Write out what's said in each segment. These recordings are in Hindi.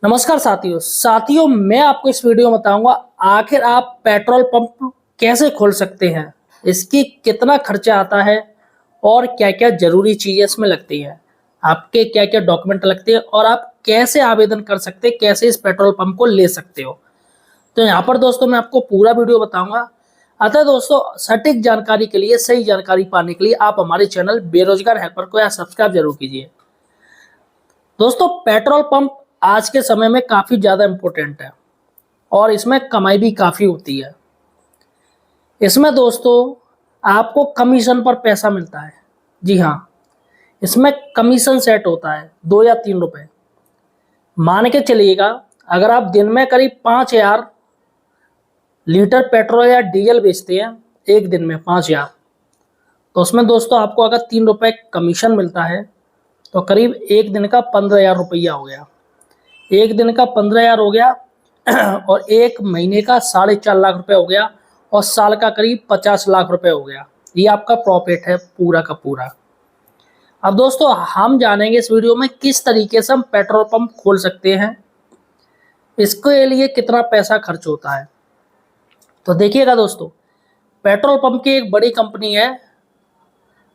नमस्कार साथियों मैं आपको इस वीडियो में बताऊंगा आखिर आप पेट्रोल पंप कैसे खोल सकते हैं, इसकी कितना खर्चा आता है और क्या क्या जरूरी चीजें इसमें लगती हैं, आपके क्या क्या डॉक्यूमेंट लगते हैं और आप कैसे आवेदन कर सकते हैं, कैसे इस पेट्रोल पंप को ले सकते हो। तो यहाँ पर दोस्तों मैं आपको पूरा वीडियो बताऊंगा। अतः दोस्तों सटीक जानकारी के लिए, सही जानकारी पाने के लिए आप हमारे चैनल बेरोजगार हेल्पर को यहाँ सब्सक्राइब जरूर कीजिए। दोस्तों पेट्रोल पंप आज के समय में काफ़ी ज़्यादा इम्पोर्टेंट है और इसमें कमाई भी काफ़ी होती है। इसमें दोस्तों आपको कमीशन पर पैसा मिलता है। जी हाँ, इसमें कमीशन सेट होता है 2 या 3 रुपए। मान के चलिएगा अगर आप दिन में करीब 5,000 लीटर पेट्रोल या डीजल बेचते हैं, एक दिन में 5,000, तो उसमें दोस्तों आपको अगर 3 रुपए कमीशन मिलता है तो करीब एक दिन का 15,000 रुपया हो गया। एक दिन का 15,000 हो गया और एक महीने का 4.5 लाख रुपए हो गया और साल का करीब 50 लाख रुपए हो गया। ये आपका प्रॉफिट है पूरा का पूरा। अब दोस्तों हम जानेंगे इस वीडियो में किस तरीके से हम पेट्रोल पंप खोल सकते हैं, इसके लिए कितना पैसा खर्च होता है। तो देखिएगा दोस्तों, पेट्रोल पंप की एक बड़ी कंपनी है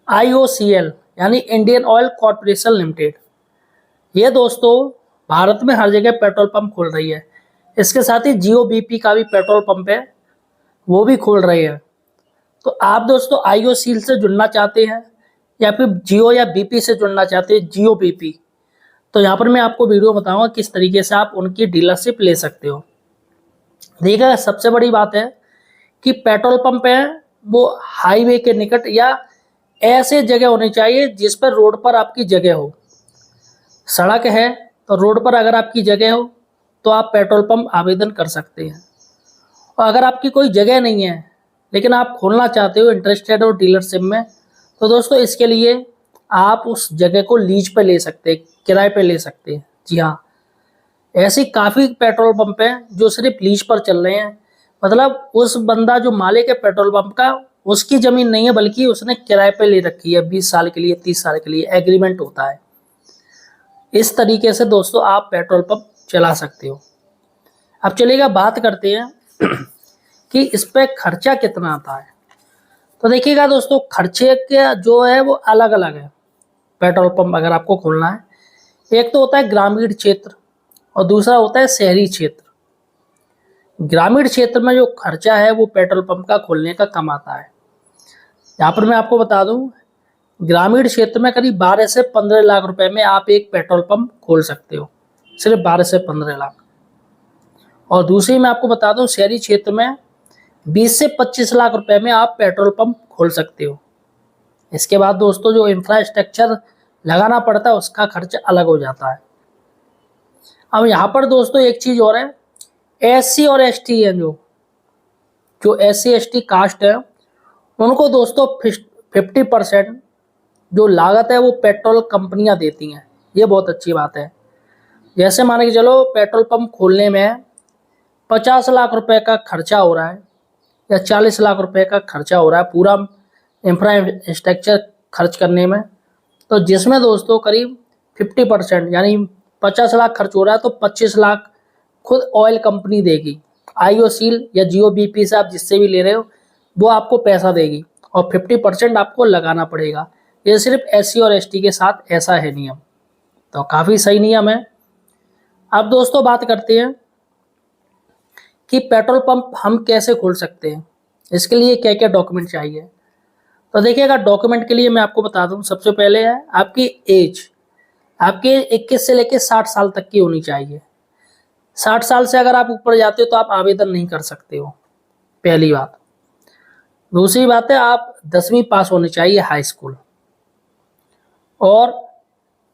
IOCL यानी इंडियन ऑयल कॉर्पोरेशन लिमिटेड। ये दोस्तों भारत में हर जगह पेट्रोल पंप खोल रही है। इसके साथ ही जियो BP का भी पेट्रोल पंप है, वो भी खोल रही है। तो आप दोस्तों IOCL से जुड़ना चाहते हैं या फिर जियो या BP से जुड़ना चाहते हैं, जियो BP, तो यहाँ पर मैं आपको वीडियो बताऊंगा किस तरीके से आप उनकी डीलरशिप ले सकते हो। देखिएगा सबसे बड़ी बात है कि पेट्रोल पंप है वो हाईवे के निकट या ऐसे जगह होनी चाहिए जिस पर रोड पर आपकी जगह हो। सड़क है तो रोड पर अगर आपकी जगह हो तो आप पेट्रोल पंप आवेदन कर सकते हैं। और अगर आपकी कोई जगह नहीं है लेकिन आप खोलना चाहते हो, इंटरेस्टेड हो डीलरशिप में, तो दोस्तों इसके लिए आप उस जगह को लीज पे ले सकते हैं, किराए पे ले सकते हैं। जी हाँ, ऐसी काफ़ी पेट्रोल पंप हैं जो सिर्फ लीज पर चल रहे हैं। मतलब उस बंदा जो मालिक है पेट्रोल पंप का, उसकी ज़मीन नहीं है बल्कि उसने किराए पे ले रखी है 20 साल के लिए, 30 साल के लिए एग्रीमेंट होता है। इस तरीके से दोस्तों आप पेट्रोल पंप चला सकते हो। अब चलिएगा बात करते हैं कि इस पे खर्चा कितना आता है। तो देखिएगा दोस्तों खर्चे के जो है वो अलग अलग है। पेट्रोल पंप अगर आपको खोलना है, एक तो होता है ग्रामीण क्षेत्र और दूसरा होता है शहरी क्षेत्र। ग्रामीण क्षेत्र में जो खर्चा है वो पेट्रोल पंप का खोलने का कम आता है। यहाँ पर मैं आपको बता दूं, ग्रामीण क्षेत्र में करीब 12 से 15 लाख रुपए में आप एक पेट्रोल पंप खोल सकते हो, सिर्फ 12 से 15 लाख। और दूसरी मैं आपको बता दूं, शहरी क्षेत्र में 20 से 25 लाख रुपए में आप पेट्रोल पंप खोल सकते हो। इसके बाद दोस्तों जो इंफ्रास्ट्रक्चर लगाना पड़ता है उसका खर्चा अलग हो जाता है। अब यहाँ पर दोस्तों एक चीज़ और है, SC और ST है, जो SC ST कास्ट है उनको दोस्तों 50% जो लागत है वो पेट्रोल कंपनियां देती हैं। ये बहुत अच्छी बात है। जैसे मान के चलो पेट्रोल पंप खोलने में 50 लाख रुपए का खर्चा हो रहा है या 40 लाख रुपए का खर्चा हो रहा है पूरा इंफ्रास्ट्रक्चर खर्च करने में, तो जिसमें दोस्तों करीब 50% यानी 50 लाख खर्च हो रहा है तो 25 लाख खुद ऑयल कंपनी देगी। IOCL या जियो BP से आप जिससे भी ले रहे हो वो आपको पैसा देगी और 50% आपको लगाना पड़ेगा। ये सिर्फ SC और ST के साथ ऐसा है नियम, तो काफ़ी सही नियम है। अब दोस्तों बात करते हैं कि पेट्रोल पंप हम कैसे खोल सकते हैं, इसके लिए क्या क्या डॉक्यूमेंट चाहिए। तो देखिएगा डॉक्यूमेंट के लिए मैं आपको बता दूं, सबसे पहले है आपकी एज, आपके 21 से लेकर 60 साल तक की होनी चाहिए। 60 साल से अगर आप ऊपर जाते हो तो आप आवेदन नहीं कर सकते हो, पहली बात। दूसरी बात है आप 10वीं पास होनी चाहिए, हाई स्कूल। और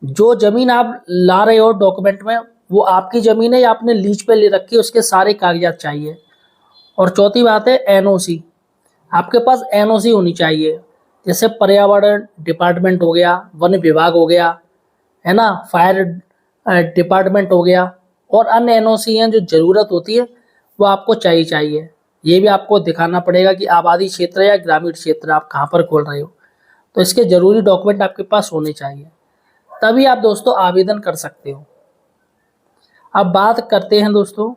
जो ज़मीन आप ला रहे हो डॉक्यूमेंट में वो आपकी ज़मीन है या आपने लीज पे ले रखी है, उसके सारे कागजात चाहिए। और चौथी बात है NOC, आपके पास NOC होनी चाहिए, जैसे पर्यावरण डिपार्टमेंट हो गया, वन विभाग हो गया, है ना, फायर डिपार्टमेंट हो गया, और अन्य NOC हैं जो ज़रूरत होती है वो आपको चाहिए। ये भी आपको दिखाना पड़ेगा कि आबादी क्षेत्र या ग्रामीण क्षेत्र आप कहाँ पर खोल रहे हो, तो इसके ज़रूरी डॉक्यूमेंट आपके पास होने चाहिए, तभी आप दोस्तों आवेदन कर सकते हो। अब बात करते हैं दोस्तों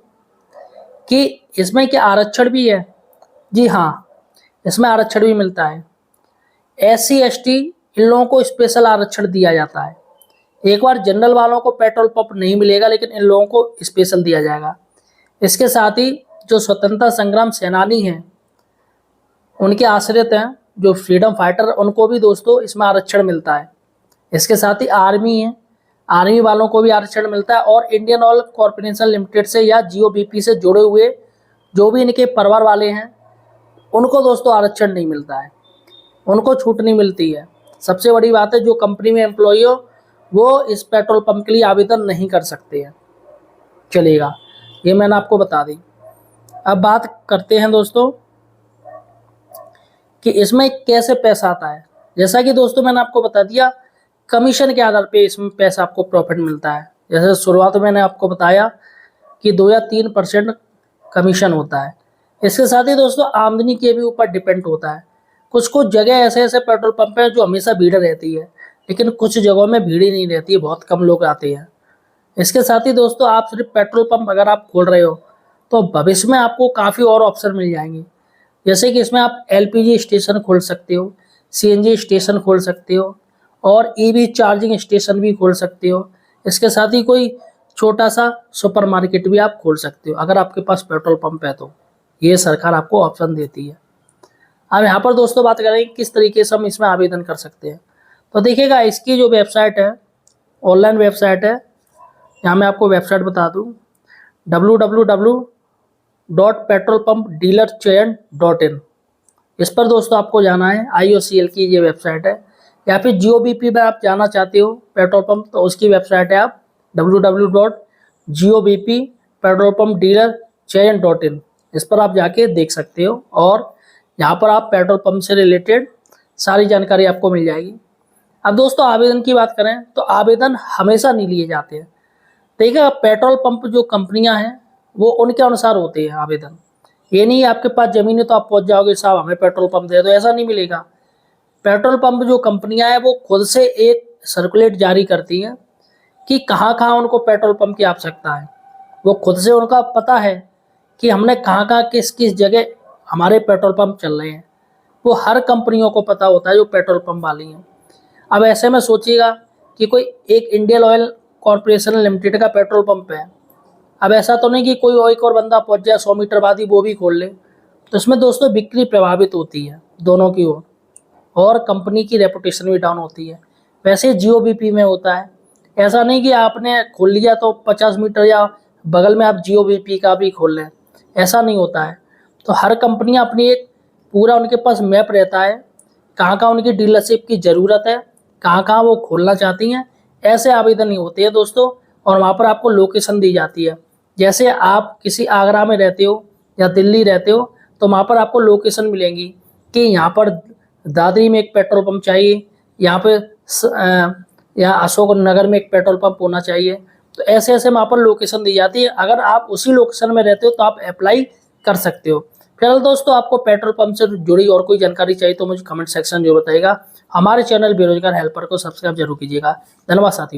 कि इसमें क्या आरक्षण भी है। जी हाँ, इसमें आरक्षण भी मिलता है। SC ST इन लोगों को स्पेशल आरक्षण दिया जाता है। एक बार जनरल वालों को पेट्रोल पंप नहीं मिलेगा, लेकिन इन लोगों को स्पेशल दिया जाएगा। इसके साथ ही जो स्वतंत्रता संग्राम सेनानी हैं, उनके आश्रित हैं जो फ्रीडम फाइटर, उनको भी दोस्तों इसमें आरक्षण मिलता है। इसके साथ ही आर्मी है, आर्मी वालों को भी आरक्षण मिलता है। और इंडियन ऑयल कॉरपोरेशन लिमिटेड से या GOBP से जुड़े हुए जो भी इनके परिवार वाले हैं, उनको दोस्तों आरक्षण नहीं मिलता है, उनको छूट नहीं मिलती है। सबसे बड़ी बात है, जो कंपनी में एम्प्लॉई हो वो इस पेट्रोल पंप के लिए आवेदन नहीं कर सकते हैं। चलेगा, ये मैंने आपको बता दी। अब बात करते हैं दोस्तों कि इसमें कैसे पैसा आता है। जैसा कि दोस्तों मैंने आपको बता दिया, कमीशन के आधार पे इसमें पैसा आपको प्रॉफिट मिलता है। जैसे शुरुआत में मैंने आपको बताया कि 2 या 3% कमीशन होता है। इसके साथ ही दोस्तों आमदनी के भी ऊपर डिपेंड होता है। कुछ कुछ जगह ऐसे ऐसे पेट्रोल पंप हैं जो हमेशा भीड़ रहती है, लेकिन कुछ जगहों में भीड़ ही नहीं रहती है, बहुत कम लोग आते हैं। इसके साथ ही दोस्तों आप सिर्फ पेट्रोल पंप अगर आप खोल रहे हो तो भविष्य में आपको काफ़ी और ऑप्शन मिल जाएंगे। जैसे कि इसमें आप LPG स्टेशन खोल सकते हो, CNG स्टेशन खोल सकते हो और EV चार्जिंग स्टेशन भी खोल सकते हो। इसके साथ ही कोई छोटा सा सुपरमार्केट भी आप खोल सकते हो अगर आपके पास पेट्रोल पंप है तो। ये सरकार आपको ऑप्शन देती है। अब यहाँ पर दोस्तों बात करेंगे किस तरीके से हम इसमें आवेदन कर सकते हैं। तो देखिएगा, इसकी जो वेबसाइट है, ऑनलाइन वेबसाइट है। यहाँ मैं आपको वेबसाइट बता दूँ, www.petrolpumpdealerchain.in। इस पर दोस्तों आपको जाना है। IOCL की ये वेबसाइट है। या फिर GOBP में आप जाना चाहते हो पेट्रोल पंप, तो उसकी वेबसाइट है आप www.gobppetrolpumpdealerchain.in। इस पर आप जाके देख सकते हो और यहाँ पर आप पेट्रोल पंप से रिलेटेड सारी जानकारी आपको मिल जाएगी। अब दोस्तों आवेदन की बात करें तो आवेदन हमेशा नहीं लिए जाते हैं। देखिए, पेट्रोल पंप जो कंपनियां हैं वो उनके अनुसार होते हैं आवेदन। ये नहीं आपके पास ज़मीन है तो आप पहुंच जाओगे साहब हमें पेट्रोल पंप दे दो, ऐसा नहीं मिलेगा। पेट्रोल पंप जो कंपनियां हैं वो खुद से एक सर्कुलेट जारी करती हैं कि कहाँ कहाँ उनको पेट्रोल पंप की आवश्यकता है। वो खुद से, उनका पता है कि हमने कहाँ कहाँ किस किस जगह हमारे पेट्रोल पंप चल रहे हैं। वो हर कंपनियों को पता होता है जो पेट्रोल पंप वाली हैं। अब ऐसे में सोचिएगा कि कोई एक इंडियन ऑयल कॉरपोरेशन लिमिटेड का पेट्रोल पंप है। अब ऐसा तो नहीं कि कोई एक और बंदा पहुंच जाए 100 मीटर बाद ही वो भी खोल ले, तो इसमें दोस्तों बिक्री प्रभावित होती है दोनों की ओर और कंपनी की रेपुटेशन भी डाउन होती है। वैसे GOBP में होता है, ऐसा नहीं कि आपने खोल लिया तो 50 मीटर या बगल में आप GOBP का भी खोल लें, ऐसा नहीं होता है। तो हर कंपनियां अपनी एक पूरा उनके पास मैप रहता है, कहाँ कहाँ उनकी डीलरशिप की ज़रूरत है, कहाँ कहाँ वो खोलना चाहती हैं। ऐसे आवेदन नहीं होते हैं दोस्तों, और वहाँ पर आपको लोकेशन दी जाती है। जैसे आप किसी आगरा में रहते हो या दिल्ली रहते हो तो वहाँ पर आपको लोकेशन मिलेंगी कि यहाँ पर दादरी में एक पेट्रोल पंप चाहिए, यहाँ पे या अशोक नगर में एक पेट्रोल पंप होना चाहिए। तो ऐसे ऐसे वहाँ पर लोकेशन दी जाती है। अगर आप उसी लोकेशन में रहते हो तो आप अप्लाई कर सकते हो। फिलहाल दोस्तों आपको पेट्रोल पंप से जुड़ी और कोई जानकारी चाहिए तो मुझे कमेंट सेक्शन जो बताइएगा। हमारे चैनल बेरोजगार हेल्पर को सब्सक्राइब जरूर कीजिएगा। धन्यवाद साथियों।